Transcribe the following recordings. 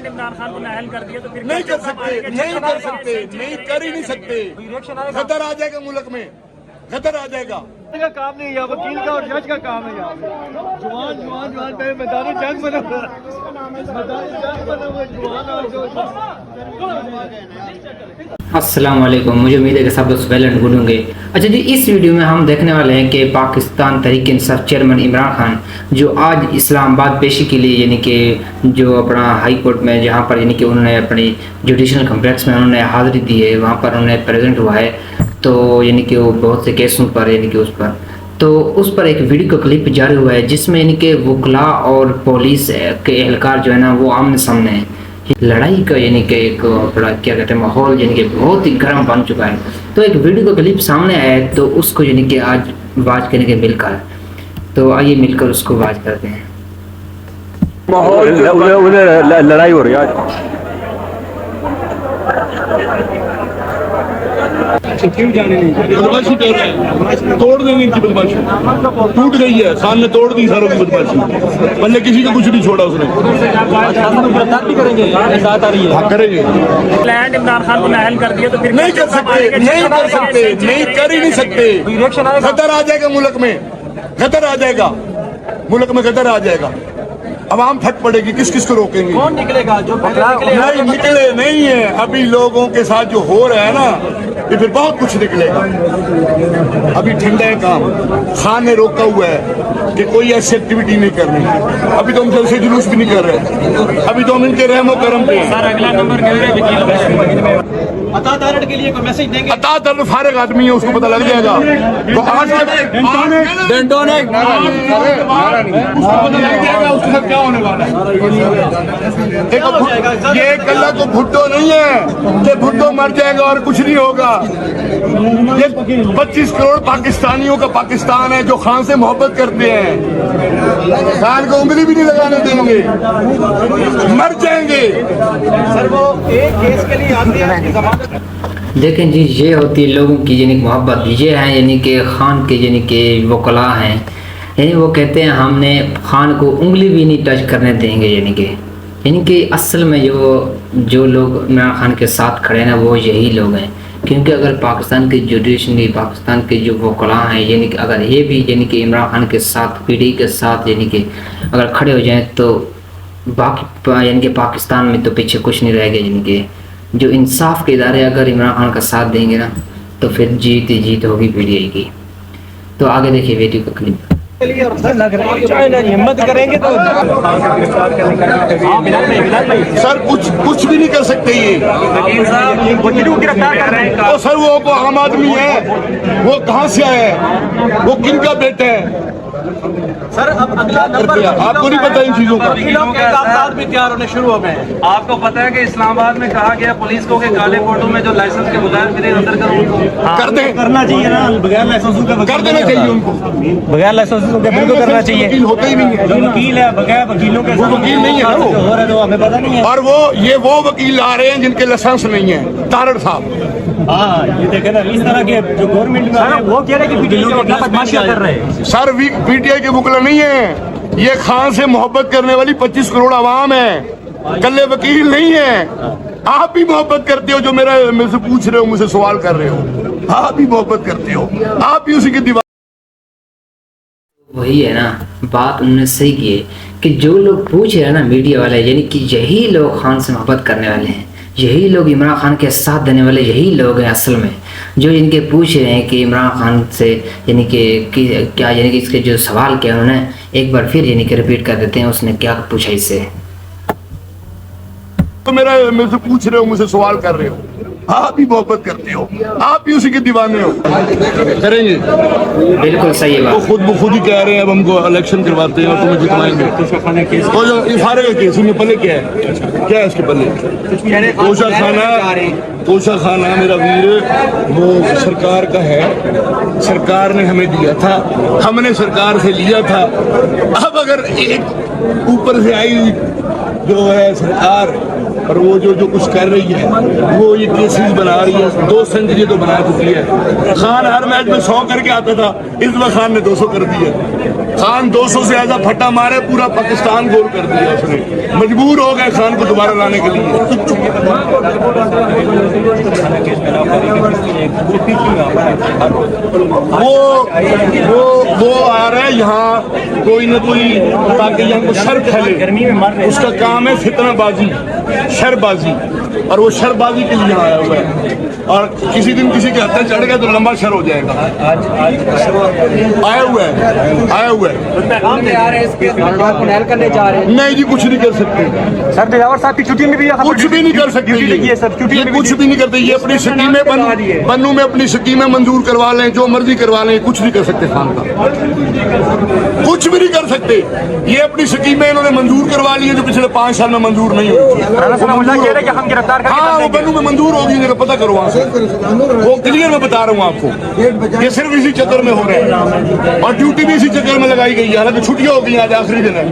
Land Imran Khan को नाअहल कर दिया तो फिर नहीं कर सकते, नहीं कर सकते, नहीं कर ही नहीं सकते। खतर आ जाएगा मुल्क में, खतर आ जाएगा। का काम नहीं है, वकील का और जज का काम है। यहाँ जुआन जुआन जुआन पे मैदानी जंग बना हुआ अस्सलाम वालेकुम। मुझे उम्मीद है कि सब लोग वेल एंड गुड होंगे। अच्छा जी, इस वीडियो में हम देखने वाले हैं कि पाकिस्तान तहरीक इंसाफ चेयरमैन इमरान खान जो आज इस्लामाबाद पेशी के लिए यानी कि जो अपना हाई कोर्ट में जहां पर यानी कि उन्होंने अपनी जुडिशल कम्प्लेक्स में उन्होंने हाज़िरी दी है, वहां पर उन्हें प्रेजेंट हुआ है। तो यानी कि वो बहुत से केसों पर यानी कि उस पर एक वीडियो का क्लिप जारी हुआ है जिसमें यानी कि वकला और पुलिस के एहलकार जो है ना वो आमने सामने है। लड़ाई का यानी कि एक बड़ा क्या कहते हैं माहौल यानी कि बहुत ही गर्म बन चुका है। तो एक वीडियो का क्लिप सामने आया है तो उसको यानी कि आज वाच करने के मिलकर, तो आइए मिलकर उसको वाच करते हैं। माहौल लड़ाई हो रही है आज। क्यों जाने नहीं, बदमाशी कर रहे हैं, तोड़ देंगे इनकी बदमाशी। टूट गई है, खान ने तोड़ दी सारों की बदमाशी, पहले किसी को कुछ नहीं छोड़ा उसने। गिरफ्तार भी करेंगे, साथ आ रही है। हाँ करेंगे। लैंड इमरान खान को नाअहल कर दिया तो फिर नहीं कर सकते, नहीं कर सकते, नहीं कर ही नहीं सकते। खतर आ जाएगा मुल्क में, खतर आ जाएगा मुल्क में, खतर आ जाएगा। अवाम फट पड़ेगी, किस किस को रोकेंगे? कौन निकलेगा? जो नहीं निकले नहीं है अभी लोगों के साथ जो हो रहा है ना, ये फिर बहुत कुछ निकलेगा। अभी ठंडा है काम, खान ने रोका हुआ है कि कोई ऐसी एक्टिविटी नहीं करनी। अभी तो हम जलसे जुलूस भी नहीं कर रहे, अभी तो हम इनके रहमो करम पे। अगला नंबर अता दारड़ के लिए कोई मैसेज देंगे? अता दर्द फारिग आदमी है, उसको पता लग जाएगा। तो आज उसको पता लग जाएगा उसके साथ क्या होने वाला है। देखो ये कल्ला को भुट्टो नहीं है कि भुट्टो मर जाएगा और कुछ नहीं होगा। ये 25 करोड़ पाकिस्तानियों का पाकिस्तान है जो खान से मोहब्बत करते हैं। खान को उंगली भी नहीं लगाने देंगे, मर जाएंगे। सर वो एक केस के लिए आते हैं। देखें जी, ये होती है लोगों की यानी मोहब्बत। ये हैं यानी कि खान के यानी कि वकला हैं, यानी वो कहते हैं हमने खान को उंगली भी नहीं टच करने देंगे। यानी कि असल में जो लोग इमरान खान के साथ खड़े हैं ना वो यही लोग हैं। क्योंकि अगर पाकिस्तान की जुडिशरी, पाकिस्तान के जो वकला हैं यानी कि अगर ये भी यानी कि इमरान खान के साथ पीढ़ी के साथ यानी कि अगर खड़े हो जाएं तो बाकी यानी कि पाकिस्तान में तो पीछे कुछ नहीं रहेगा। यानी कि जो इंसाफ के इदारे अगर इमरान खान का साथ देंगे ना तो फिर जीत ही जीत होगी पीडीआई की। तो आगे देखिए वीडियो का क्लिप। हिम्मत करेंगे तो सर कुछ भी नहीं कर सकते ये। वो सर वो आम आदमी है, वो कहाँ से आया है, वो किन का बेटा है? सर अब अगला नंबर आपको नहीं पता इन चीजों का? कागजात भी तैयार होने शुरू हो गए हैं। आपको पता है कि इस्लामाबाद में कहा गया पुलिस को कि काले कोर्टों में जो लाइसेंस के बगैर फिर अंदर करो उनको कर दें, करना चाहिए ना, बगैर लाइसेंस का कर देना चाहिए उनको। बगैर लाइसेंस के बिल्कुल करना चाहिए। वकील होते ही नहीं है, जो वकील है बगैर वकीलों के वो वकील नहीं है वो। हो रहा है तो हमें पता नहीं है। और वो वकील आ रहे हैं जिनके लाइसेंस नहीं है, तारड़ साहब। हाँ ये देखे ना, इस तरह के जो गवर्नमेंट में वो कह रहे हैं कि बदमाशियां कर रहे हैं। सर पीटीआई के वकला नहीं है, ये खान से मोहब्बत करने वाली 25 करोड़ आवाम है, कल्ले वकील नहीं है। आप भी मोहब्बत करते हो, जो मेरे से पूछ रहे हो, मुझसे सवाल कर रहे हो, आप भी मोहब्बत करते हो, आप भी उसी की दीवार। वही है ना, बात उन्होंने सही की है कि जो लोग पूछ रहे हैं ना मीडिया वाले, यानी कि यही लोग खान से मोहब्बत करने वाले हैं, यही लोग इमरान खान के साथ देने वाले यही लोग हैं असल में, जो इनके पूछ रहे हैं कि इमरान खान से यानी कि क्या यानी कि इसके जो सवाल किया उन्होंने एक बार फिर यानी कि रिपीट कर देते हैं उसने क्या पूछा इससे। तो मेरे से पूछ रहे हो, मुझसे सवाल कर रहे हो, आप भी मोहब्बत करते हो, आप भी उसी के दीवाने हो। करेंगे बिल्कुल सही है बात। वो खुद ही कह रहे हैं अब हमको इलेक्शन करवाते हैं और तुम्हें जितवाएंगे। तो जो ये सारे का केस उनके पल्ले क्या है इसके पल्ले? तोशा खाना मेरा वीर वो सरकार का है, सरकार ने हमें दिया था, हमने सरकार से लिया था। अब अगर एक ऊपर से आई जो है सरकार और वो जो कुछ कर रही है, वो ये केसेस बना रही है, 2 सेंचुरी तो बना चुकी है। खान हर मैच में 100 करके आता था, इस बार खान ने 200 कर दिया। खान 200 से ज्यादा फट्टा मारे, पूरा पाकिस्तान गोल कर दिया उसने। मजबूर हो गए खान को दोबारा लाने के लिए। वो आ रहा है यहाँ कोई न कोई, ताकि यहाँ को शर फैले। उसका काम है फितनाबाजी, शरबाजी, और वो शरबाजी के लिए आया हुआ है। और किसी दिन किसी के हत्या चढ़ गया तो लंबा शर हो जाएगा। आया हुआ है नहीं जी, कुछ नहीं कर सकते सर। दिलावर साहब की छुट्टी में भी कुछ भी नहीं कर सकते, ये कुछ भी नहीं करते। ये अपनी स्कीमें बन्नू में अपनी स्कीमें मंजूर करवा लें, जो मर्जी करवा लें, कुछ नहीं कर सकते खान का, कुछ भी नहीं कर सकते। ये अपनी स्कीमें इन्होंने मंजूर करवा ली है जो पिछले 5 साल में मंजूर नहीं हुई। हाँ, वो बन्नू में मंजूर होगी, जरा पता करो वहाँ से। वो क्लियर मैं बता रहा हूँ आपको, ये सिर्फ इसी चक्कर में हो रहे हैं और ड्यूटी भी इसी चक्कर में लगाई गई है। हालांकि छुट्टियां हो गई, आज आखिरी दिन है,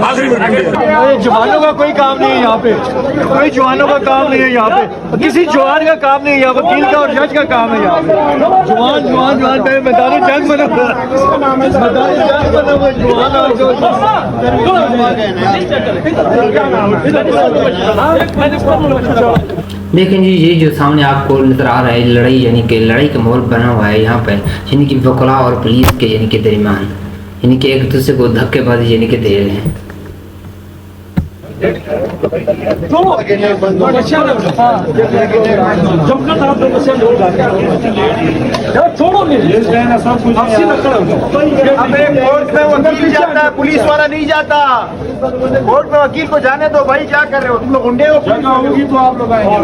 आखिरी दिन। जवानों का कोई काम नहीं है यहाँ पे, कोई जवानों का काम नहीं है यहाँ पे, किसी जवान का काम नहीं है यहाँ, वकील का और जज का काम है यहाँ पे। जवान जवान जवान पे मैदान जंग बना हुआ है, मैदान जंग बना हुआ है। जवान और जो देखें जी, ये जो सामने आपको नजर आ रहा है लड़ाई, यानी कि लड़ाई का माहौल बना हुआ है यहाँ पर, यानी कि वकला और पुलिस के यानी कि दरमियान, यानी कि एक दूसरे को धक्केबाजी यानी कि दे रहे हैं। वकील जाता है, पुलिस वाला नहीं जाता। कोर्ट में वकील को जाने दो भाई, क्या कर रहे हो तुम लोग? गुंडे हो तो आप लोग आएंगे।